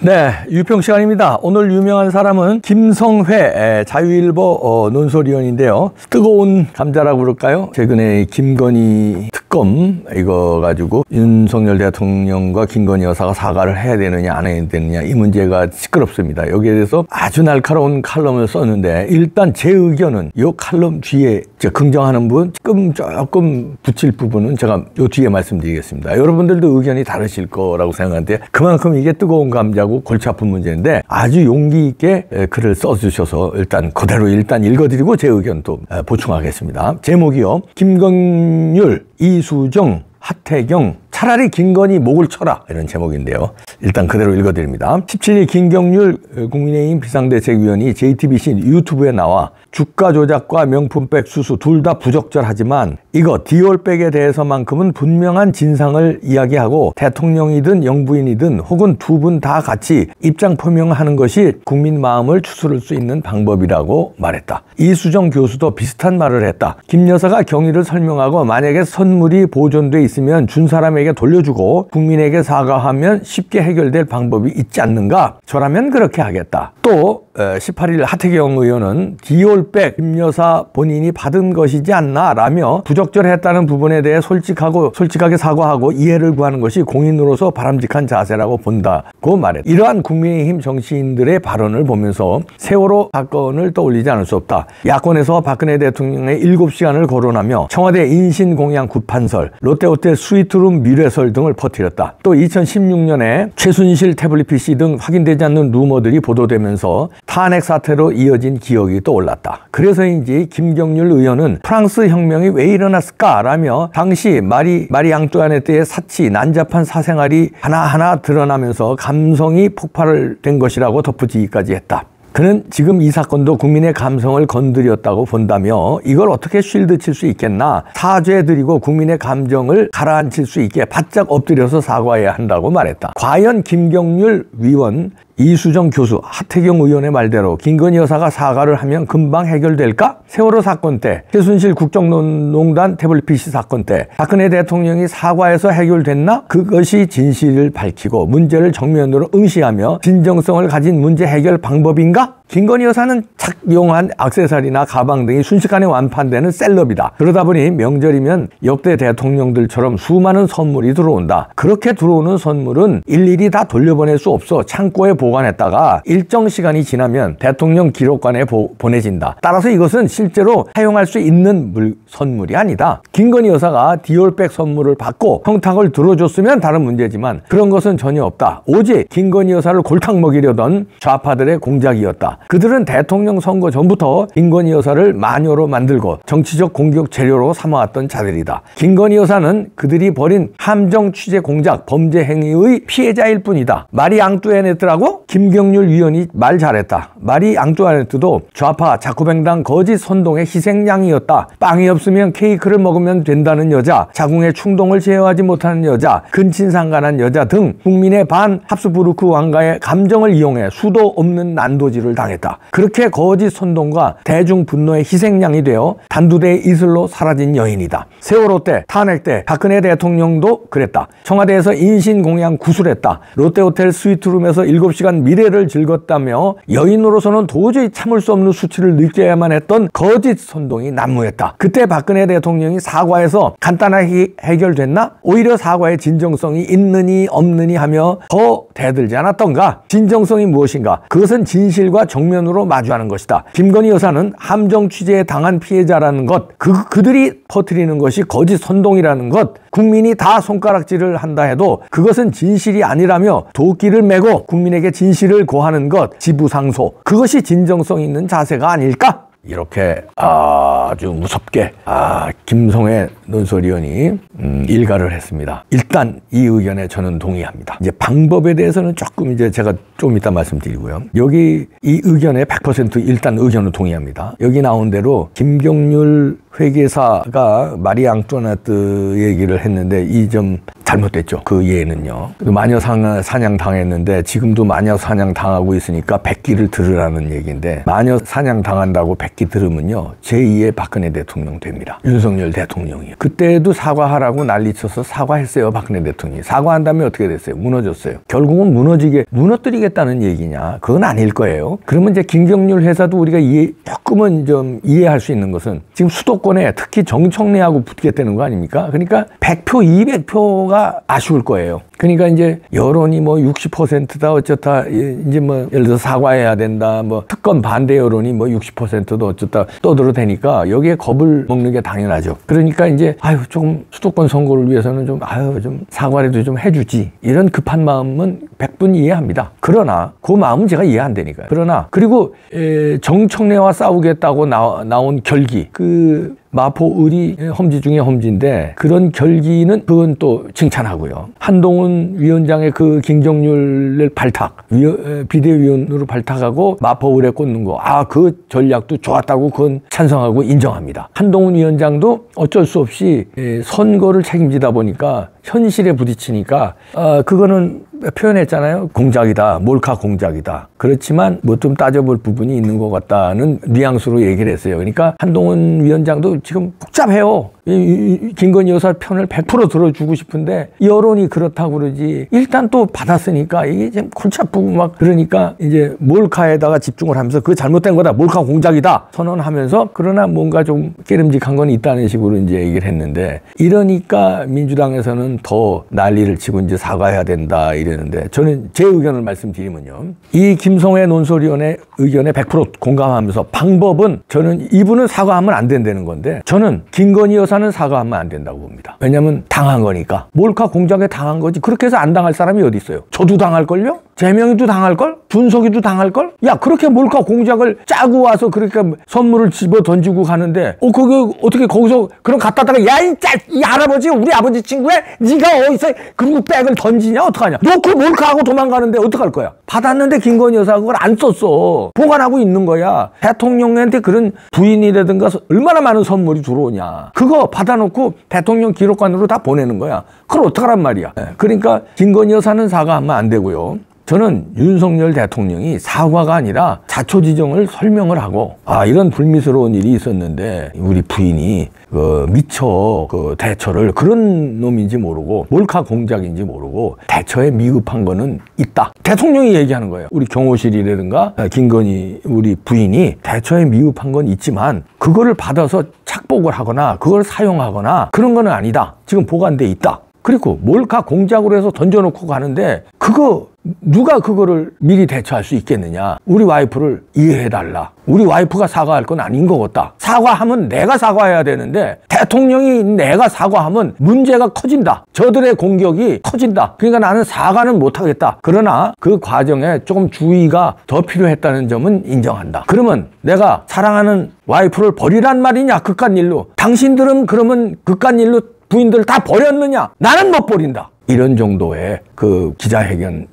네, 유평 시간입니다. 오늘 유명한 사람은 김성회 자유일보 논설위원인데요. 뜨거운 감자라고 그럴까요? 최근에 김건희 특검 이거 가지고 윤석열 대통령과 김건희 여사가 사과를 해야 되느냐 안 해야 되느냐 이 문제가 시끄럽습니다. 여기에 대해서 아주 날카로운 칼럼을 썼는데 일단 제 의견은 이 칼럼 뒤에 긍정하는 부분 조금 붙일 부분은 제가 이 뒤에 말씀드리겠습니다. 여러분들도 의견이 다르실 거라고 생각하는데 그만큼 이게 뜨거운 감자고 골치 아픈 문제인데 아주 용기 있게 글을 써주셔서 일단 그대로 읽어드리고 제 의견도 보충하겠습니다. 제목이요. 김건율, 이수정, 하태경 차라리 김건희 목을 쳐라 이런 제목인데요. 일단 그대로 읽어드립니다. 17일 김경률 국민의힘 비상대책위원이 JTBC 유튜브에 나와 주가 조작과 명품백 수수 둘 다 부적절하지만 이거 디올백에 대해서만큼은 분명한 진상을 이야기하고 대통령이든 영부인이든 혹은 두 분 다 같이 입장 표명하는 것이 국민 마음을 추스를 수 있는 방법이라고 말했다. 이수정 교수도 비슷한 말을 했다. 김 여사가 경위를 설명하고 만약에 선물이 보존돼 있으면 준 사람에게 돌려주고 국민에게 사과하면 쉽게 해결될 방법이 있지 않는가? 저라면 그렇게 하겠다. 또 18일 하태경 의원은 디올백 김 여사 본인이 받은 것이지 않나 라며 부적절했다는 부분에 대해 솔직하게 사과하고 이해를 구하는 것이 공인으로서 바람직한 자세라고 본다고 말했다. 이러한 국민의힘 정치인들의 발언을 보면서 세월호 사건을 떠올리지 않을 수 없다. 야권에서 박근혜 대통령의 7시간을 거론하며 청와대 인신공양 구판설, 롯데호텔 스위트룸 미래설 등을 퍼뜨렸다. 또 2016년에 최순실 태블릿 PC 등 확인되지 않는 루머들이 보도되면서 탄핵 사태로 이어진 기억이 떠올랐다. 그래서인지 김경률 의원은 프랑스 혁명이 왜 일어났을까라며 당시 마리 앙뚜아네트의 사치, 난잡한 사생활이 하나하나 드러나면서 감성이 폭발된 것이라고 덧붙이기까지 했다. 그는 지금 이 사건도 국민의 감성을 건드렸다고 본다며 이걸 어떻게 쉴드 칠 수 있겠나 사죄드리고 국민의 감정을 가라앉힐 수 있게 바짝 엎드려서 사과해야 한다고 말했다. 과연 김경률 위원, 이수정 교수, 하태경 의원의 말대로 김건희 여사가 사과를 하면 금방 해결될까? 세월호 사건 때, 최순실 국정농단 태블릿 PC 사건 때 박근혜 대통령이 사과해서 해결됐나? 그것이 진실을 밝히고 문제를 정면으로 응시하며 진정성을 가진 문제 해결 방법인가? 김건희 여사는 착용한 액세서리나 가방 등이 순식간에 완판되는 셀럽이다. 그러다 보니 명절이면 역대 대통령들처럼 수많은 선물이 들어온다. 그렇게 들어오는 선물은 일일이 다 돌려보낼 수 없어 창고에 보관했다가 일정 시간이 지나면 대통령 기록관에 보내진다. 따라서 이것은 실제로 사용할 수 있는 선물이 아니다. 김건희 여사가 디올백 선물을 받고 청탁을 들어줬으면 다른 문제지만 그런 것은 전혀 없다. 오직 김건희 여사를 골탕 먹이려던 좌파들의 공작이었다. 그들은 대통령 선거 전부터 김건희 여사를 마녀로 만들고 정치적 공격 재료로 삼아왔던 자들이다. 김건희 여사는 그들이 벌인 함정 취재 공작 범죄 행위의 피해자일 뿐이다. 마리 앙뚜아네트라고? 김경률 위원이 말 잘했다. 마리 앙뚜아네트도 좌파 자쿠뱅당 거짓 선동의 희생양이었다. 빵이 없으면 케이크를 먹으면 된다는 여자, 자궁의 충동을 제어하지 못하는 여자, 근친상간한 여자 등 국민의 반 합스부르크 왕가의 감정을 이용해 수도 없는 난도질을 당했다. 그렇게 거짓 선동과 대중 분노의 희생양이 되어 단두대의 이슬로 사라진 여인이다. 세월호 때, 탄핵 때 박근혜 대통령도 그랬다. 청와대에서 인신공양 구술했다. 롯데호텔 스위트룸에서 7시간 미래를 즐겼다며 여인으로서는 도저히 참을 수 없는 수치를 느껴야만 했던 거짓 선동이 난무했다. 그때 박근혜 대통령이 사과해서 간단하게 해결됐나? 오히려 사과의 진정성이 있느니 없느니 하며 더 대들지 않았던가? 진정성이 무엇인가? 그것은 진실과 정면으로 마주하는 것이다. 김건희 여사는 함정 취재에 당한 피해자라는 것, 그들이 퍼뜨리는 것이 거짓 선동이라는 것, 국민이 다 손가락질을 한다 해도 그것은 진실이 아니라며 도끼를 메고 국민에게 진실을 고하는 것, 지부상소, 그것이 진정성 있는 자세가 아닐까? 이렇게 아주 무섭게 김성회 논설위원이 일가를 했습니다. 일단 이 의견에 저는 동의합니다. 이제 방법에 대해서는 조금 제가 좀 이따 말씀드리고요. 여기 이 의견에 100% 일단 의견을 동의합니다. 여기 나온 대로 김경률 회계사가 마리 앙뚜아네트 얘기를 했는데 이 좀 잘못됐죠. 그 예는요. 마녀 사냥 당했는데 지금도 마녀 사냥 당하고 있으니까 백기를 들으라는 얘기인데, 마녀 사냥 당한다고 백기 들으면요 제2의 박근혜 대통령 됩니다. 윤석열 대통령이. 그때도 사과하라고 난리쳐서 사과했어요. 박근혜 대통령이. 사과한 다음에 어떻게 됐어요? 무너졌어요. 결국은 무너뜨리겠다는 얘기냐? 그건 아닐 거예요. 그러면 이제 김경률 회사도 우리가 조금은 좀 이해할 수 있는 것은 지금 수도권에 특히 정청래하고 붙겠다는 거 아닙니까? 그러니까 100표, 200표가 아쉬울 거예요. 그러니까 이제 여론이 뭐 60%다 어쩌다, 이제 뭐 예를 들어서 사과해야 된다, 뭐 특검 반대 여론이 뭐 60%도 어쩌다 떠들어대니까 여기에 겁을 먹는 게 당연하죠. 그러니까 이제 조금 수도권 선거를 위해서는 좀 사과라도 좀 해주지, 이런 급한 마음은 100분 이해합니다. 그러나 그 마음은 제가 이해 안 되니까요. 그러나 그리고 정청래와 싸우겠다고 나온 결기, 그 마포의리 험지 중에 험지인데, 그런 결기는 그건 또 칭찬하고요. 한동훈 위원장의 그 김경률을 비대위원으로 발탁하고 마포의리에 꽂는 거, 그 전략도 좋았다고 그건 찬성하고 인정합니다. 한동훈 위원장도 어쩔 수 없이 선거를 책임지다 보니까 현실에 부딪히니까 그거는 표현했잖아요. 공작이다. 몰카 공작이다. 그렇지만 뭐 좀 따져볼 부분이 있는 것 같다는 뉘앙스로 얘기를 했어요. 그러니까 한동훈 위원장도 지금 복잡해요. 김건희 여사 편을 100% 들어주고 싶은데 여론이 그렇다고 그러지. 일단 또 받았으니까 이게 지금 골치 아프고 막 그러니까 이제 몰카에다가 집중을 하면서 그거 잘못된 거다. 몰카 공작이다. 선언하면서, 그러나 뭔가 좀 깨름직한 건 있다는 식으로 이제 얘기를 했는데, 이러니까 민주당에서는 더 난리를 치고 이제 사과해야 된다 이러는데, 저는 제 의견을 말씀드리면요. 이 김성회 논설위원회 의견에 100% 공감하면서 방법은, 저는 이분은 사과하면 안 된다는 건데, 저는 김건희 여사는 사과하면 안 된다고 봅니다. 왜냐면 당한 거니까. 몰카 공작에 당한 거지. 그렇게 해서 안 당할 사람이 어디 있어요? 저도 당할걸요? 재명이도 당할걸? 준석이도 당할걸? 야, 그렇게 몰카 공작을 짜고 와서 그렇게 선물을 집어 던지고 가는데, 그게 어떻게 거기서 그럼 갖다다가, 이 할아버지, 우리 아버지 친구야? 네가 어디서 그리고 백을 던지냐? 어떡하냐? 너 그 몰카하고 도망가는데 어떡할 거야? 받았는데 김건희 여사가 그걸 안 썼어. 보관하고 있는 거야. 대통령한테 그런 부인이라든가 얼마나 많은 선물이 들어오냐. 그거 받아놓고 대통령 기록관으로 다 보내는 거야. 그걸 어떡하란 말이야. 그러니까 김건희 여사는 사과하면 안 되고요. 저는 윤석열 대통령이 사과가 아니라 자초지종을 설명을 하고, 이런 불미스러운 일이 있었는데 우리 부인이 미처 대처를, 그런 놈인지 모르고 몰카 공작인지 모르고 대처에 미흡한 거는 있다. 대통령이 얘기하는 거예요. 우리 경호실이라든가 김건희 우리 부인이 대처에 미흡한 건 있지만 그거를 받아서 착복을 하거나 그걸 사용하거나 그런 거는 아니다. 지금 보관돼 있다. 그리고 몰카 공작으로 해서 던져놓고 가는데 누가 그거를 미리 대처할 수 있겠느냐. 우리 와이프를 이해해달라. 우리 와이프가 사과할 건 아닌 것 같다. 사과하면 내가 사과해야 되는데 대통령이 내가 사과하면 문제가 커진다. 저들의 공격이 커진다. 그러니까 나는 사과는 못하겠다. 그러나 그 과정에 조금 주의가 더 필요했다는 점은 인정한다. 그러면 내가 사랑하는 와이프를 버리란 말이냐, 그깟 일로. 당신들은 그러면 그깟 일로 부인들 다 버렸느냐? 나는 못 버린다. 이런 정도의 그 기자회견,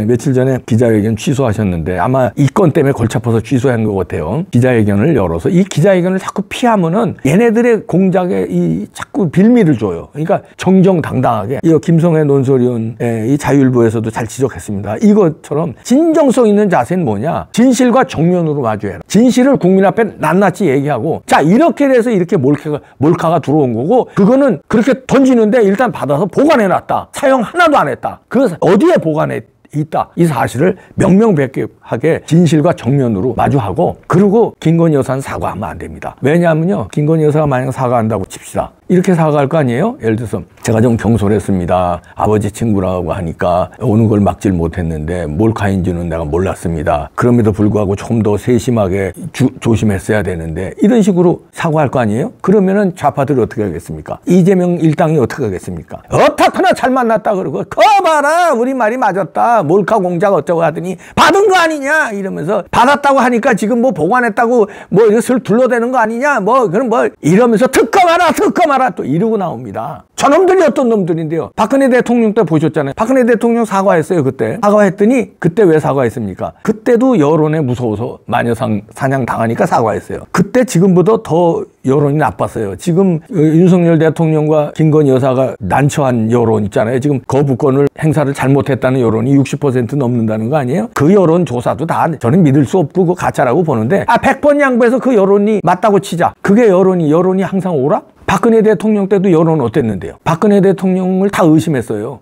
며칠 전에 기자회견 취소하셨는데 아마 이 건 때문에 골치 아파서 취소한 것 같아요. 기자회견을 열어서 이 기자회견을 자꾸 피하면은 얘네들의 공작에 자꾸 빌미를 줘요. 그러니까 정정당당하게, 이 김성회 논설위원회 이 자유일보에서도 잘 지적했습니다. 이것처럼 진정성 있는 자세는 뭐냐? 진실과 정면으로 마주해라. 진실을 국민 앞에 낱낱이 얘기하고, 자, 이렇게 돼서 이렇게 몰카가 들어온 거고, 그거는 그렇게 던지는데 일단 받아서 보관해놨다. 사용 하나도 안 했다. 그 어디에 보관해 있다. 이 사실을 명명백백하게 진실과 정면으로 마주하고, 그리고 김건희 여사는 사과하면 안 됩니다. 왜냐하면요, 김건희 여사가 만약 사과한다고 칩시다. 이렇게 사과할 거 아니에요? 예를 들어서 제가 좀 경솔했습니다. 아버지 친구라고 하니까 오는 걸 막질 못했는데 몰카인 줄은 내가 몰랐습니다. 그럼에도 불구하고 조금 더 세심하게 조심했어야 되는데, 이런 식으로 사과할 거 아니에요? 그러면은 좌파들이 어떻게 하겠습니까? 이재명 일당이 어떻게 하겠습니까? 어떻게나 잘 만났다 그러고, 봐라 우리 말이 맞았다. 몰카 공작 어쩌고 하더니 받은 거 아니냐 이러면서, 받았다고 하니까 지금 뭐 보관했다고 뭐 이것을 둘러대는 거 아니냐, 그럼 이러면서 특검하라 사과하라 또 이러고 나옵니다. 저놈들이 어떤 놈들인데요. 박근혜 대통령 때 보셨잖아요. 박근혜 대통령 사과했어요. 그때 사과했더니 그때 왜 사과했습니까? 그때도 여론에 무서워서 마녀 사냥 당하니까 사과했어요. 그때 지금보다 더 여론이 나빴어요. 지금 윤석열 대통령과 김건희 여사가 난처한 여론 있잖아요. 지금 거부권을 행사를 잘못했다는 여론이 60% 넘는다는 거 아니에요? 그 여론 조사도 다 저는 믿을 수 없고 그거 가짜라고 보는데 100번 양보해서 그 여론이 맞다고 치자. 그게 여론이 항상 오라? 박근혜 대통령 때도 여론은 어땠는데요? 박근혜 대통령을 다 의심했어요.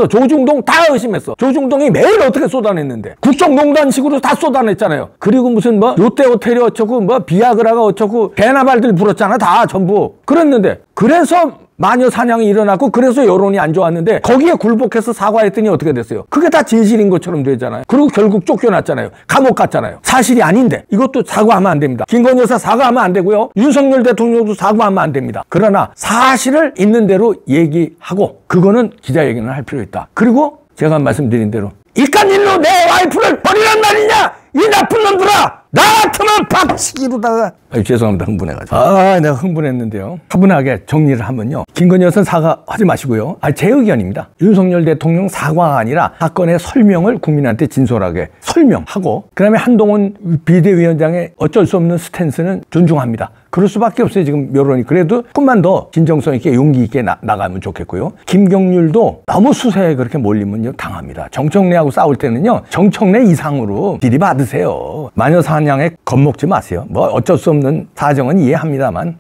조중동 다 의심했어. 조중동이 매일 어떻게 쏟아냈는데 국정농단식으로 다 쏟아냈잖아요. 그리고 무슨 뭐 롯데호텔이 어쩌고 뭐 비아그라가 어쩌고 개나발들 불었잖아. 다 전부 그랬는데 그래서 마녀 사냥이 일어났고 그래서 여론이 안 좋았는데 거기에 굴복해서 사과했더니 어떻게 됐어요? 그게 다 진실인 것처럼 되잖아요. 그리고 결국 쫓겨났잖아요. 감옥 갔잖아요. 사실이 아닌데 이것도 사과하면 안 됩니다. 김건희 여사 사과하면 안 되고요. 윤석열 대통령도 사과하면 안 됩니다. 그러나 사실을 있는 대로 얘기하고 그거는 기자회견을 할 필요 있다. 그리고 제가 말씀드린 대로 이깟일로 내 와이프를 버리란 말이냐? 이 나쁜 놈들아! 나 같으면 박치기로다가 죄송합니다. 흥분해가지고 내가 흥분했는데요. 차분하게 정리를 하면요. 김건희 여사는 사과하지 마시고요. 제 의견입니다. 윤석열 대통령 사과가 아니라 사건의 설명을 국민한테 진솔하게 설명하고 그 다음에 한동훈 비대위원장의 어쩔 수 없는 스탠스는 존중합니다. 그럴 수밖에 없어요. 지금 여론이. 그래도 조금만 더 진정성 있게 용기 있게 나가면 좋겠고요. 김경률도 너무 수세에 그렇게 몰리면요 당합니다. 정청래하고 싸울 때는요 정청래 이상으로 들이받으세요. 마녀 사냥에 겁먹지 마세요. 뭐 어쩔 수 없는 사정은 이해합니다만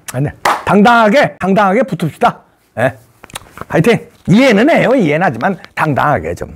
당당하게 붙읍시다. 화이팅! 이해는 해요. 이해는 하지만 당당하게 좀.